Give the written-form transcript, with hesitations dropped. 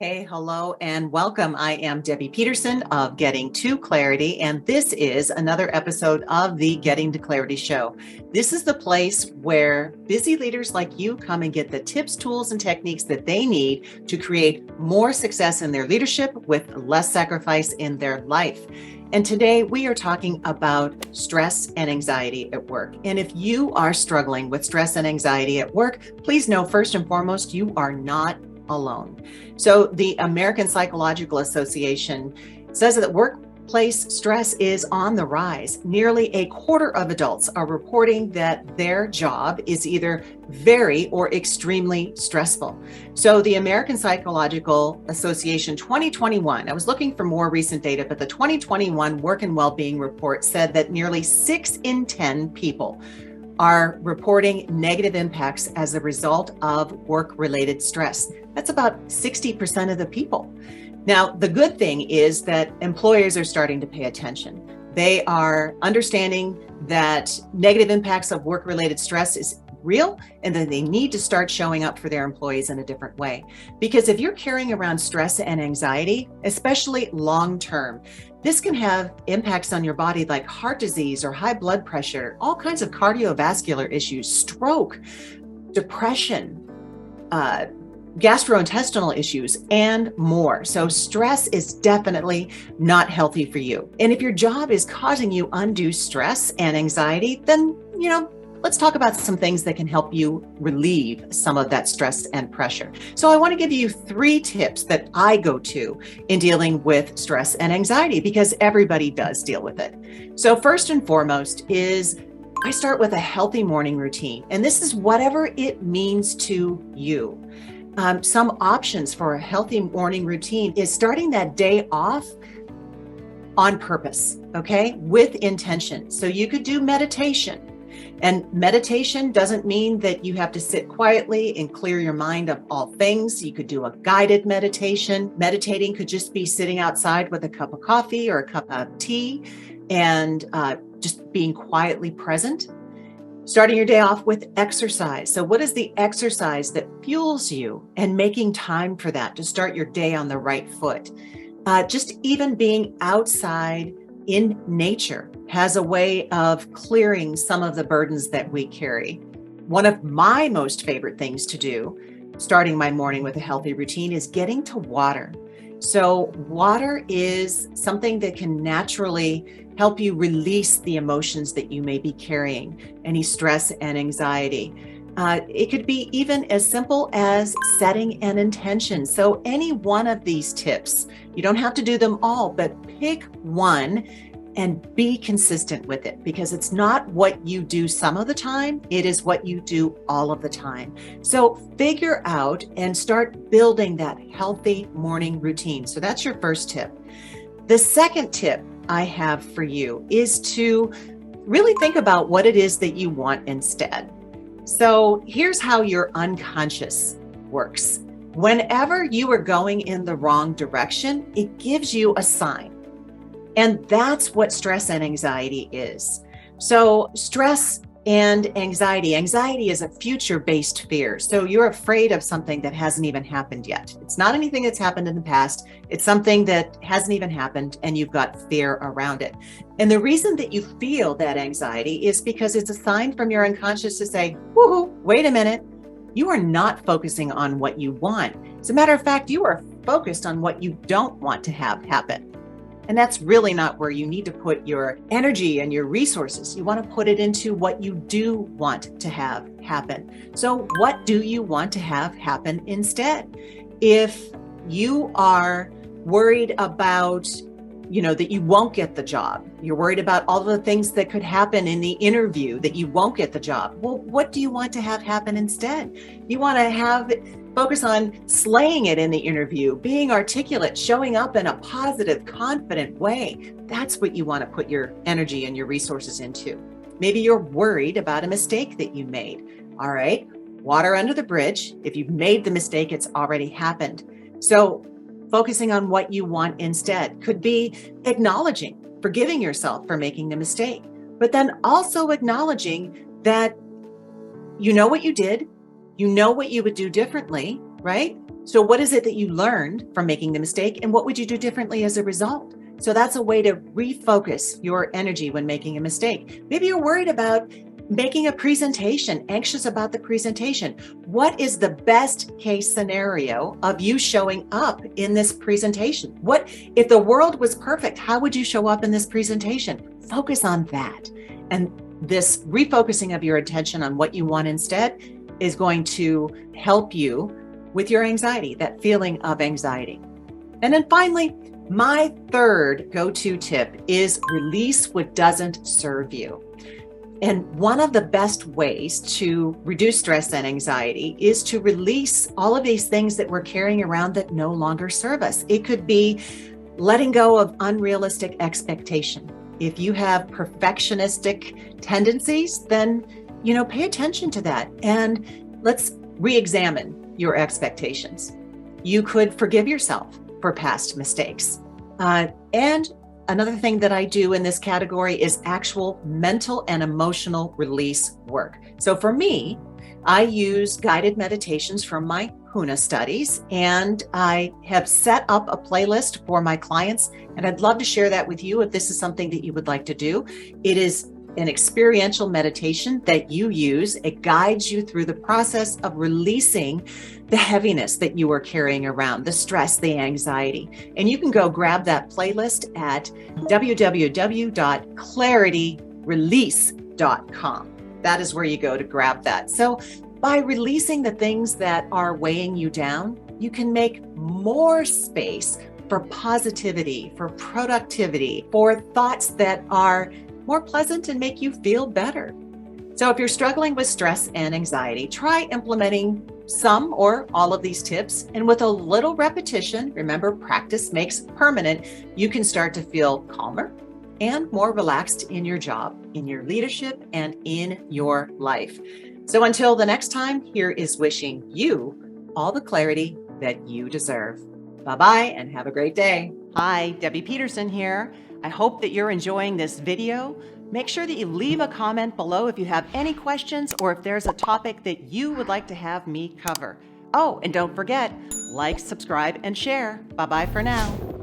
Hey, hello, and welcome. I am Debbie Peterson of Getting to Clarity, and this is another episode of the Getting to Clarity show. This is the place where busy leaders like you come and get the tips, tools, and techniques that they need to create more success in their leadership with less sacrifice in their life. And today we are talking about stress and anxiety at work. And if you are struggling with stress and anxiety at work, please know first and foremost, you are not alone. So the American Psychological Association says that workplace stress is on the rise. Nearly a quarter of adults are reporting that their job is either very or extremely stressful. So the American Psychological Association 2021, I was looking for more recent data, but the 2021 Work and Wellbeing Report said that nearly 6 in 10 people are reporting negative impacts as a result of work-related stress. That's about 60% of the people. Now, the good thing is that employers are starting to pay attention. They are understanding that negative impacts of work-related stress is real and that they need to start showing up for their employees in a different way. Because if you're carrying around stress and anxiety, especially long-term, this can have impacts on your body like heart disease or high blood pressure, all kinds of cardiovascular issues, stroke, depression, gastrointestinal issues, and more. So stress is definitely not healthy for you. And if your job is causing you undue stress and anxiety, then, let's talk about some things that can help you relieve some of that stress and pressure. So I want to give you 3 tips that I go to in dealing with stress and anxiety because everybody does deal with it. So first and foremost is I start with a healthy morning routine, and this is whatever it means to you. Some options for a healthy morning routine is starting that day off on purpose, okay, with intention. So you could do meditation. And meditation doesn't mean that you have to sit quietly and clear your mind of all things. You could do a guided meditation. Meditating could just be sitting outside with a cup of coffee or a cup of tea and just being quietly present. Starting your day off with exercise. So what is the exercise that fuels you and making time for that to start your day on the right foot? Just even being outside in nature has a way of clearing some of the burdens that we carry. One of my most favorite things to do, starting my morning with a healthy routine, is getting to water. So water is something that can naturally help you release the emotions that you may be carrying, any stress and anxiety. It could be even as simple as setting an intention. So any one of these tips, you don't have to do them all, but pick one and be consistent with it, because it's not what you do some of the time, it is what you do all of the time. So figure out and start building that healthy morning routine. So that's your first tip. The second tip I have for you is to really think about what it is that you want instead. So here's how your unconscious works. Whenever you are going in the wrong direction, it gives you a sign. And that's what stress and anxiety is. So stress and anxiety is a future-based fear. So you're afraid of something that hasn't even happened yet. It's not anything that's happened in the past. It's something that hasn't even happened, and you've got fear around it. And the reason that you feel that anxiety is because it's a sign from your unconscious to say, woohoo, wait a minute. You are not focusing on what you want. As a matter of fact, you are focused on what you don't want to have happen. And that's really not where you need to put your energy and your resources. You want to put it into what you do want to have happen. So what do you want to have happen instead? If you are worried about, that you won't get the job, you're worried about all the things that could happen in the interview that you won't get the job. Well, what do you want to have happen instead? You want to focus on slaying it in the interview, being articulate, showing up in a positive, confident way. That's what you want to put your energy and your resources into. Maybe you're worried about a mistake that you made. All right, water under the bridge. If you've made the mistake, it's already happened. So focusing on what you want instead could be acknowledging, forgiving yourself for making the mistake, but then also acknowledging that you know what you did, you know what you would do differently, right? So what is it that you learned from making the mistake, and what would you do differently as a result? So that's a way to refocus your energy when making a mistake. Maybe you're worried about making a presentation, anxious about the presentation. What is the best case scenario of you showing up in this presentation? What if the world was perfect? How would you show up in this presentation? Focus on that. And this refocusing of your attention on what you want instead is going to help you with your anxiety, that feeling of anxiety. And then finally, my third go-to tip is release what doesn't serve you. And one of the best ways to reduce stress and anxiety is to release all of these things that we're carrying around that no longer serve us. It could be letting go of unrealistic expectation. If you have perfectionistic tendencies, then, pay attention to that and let's re-examine your expectations. You could forgive yourself for past mistakes. And another thing that I do in this category is actual mental and emotional release work. So for me, I use guided meditations from my HUNA studies, and I have set up a playlist for my clients, and I'd love to share that with you if this is something that you would like to do. It is an experiential meditation that you use. It guides you through the process of releasing the heaviness that you are carrying around, the stress, the anxiety. And you can go grab that playlist at www.clarityrelease.com. That is where you go to grab that. So by releasing the things that are weighing you down, you can make more space for positivity, for productivity, for thoughts that are more pleasant and make you feel better. So if you're struggling with stress and anxiety, try implementing some or all of these tips. And with a little repetition, remember, practice makes permanent, you can start to feel calmer and more relaxed in your job, in your leadership, and in your life. So until the next time, here is wishing you all the clarity that you deserve. Bye-bye and have a great day. Hi, Debbie Peterson here. I hope that you're enjoying this video. Make sure that you leave a comment below if you have any questions or if there's a topic that you would like to have me cover. Oh, and don't forget, like, subscribe, and share. Bye-bye for now.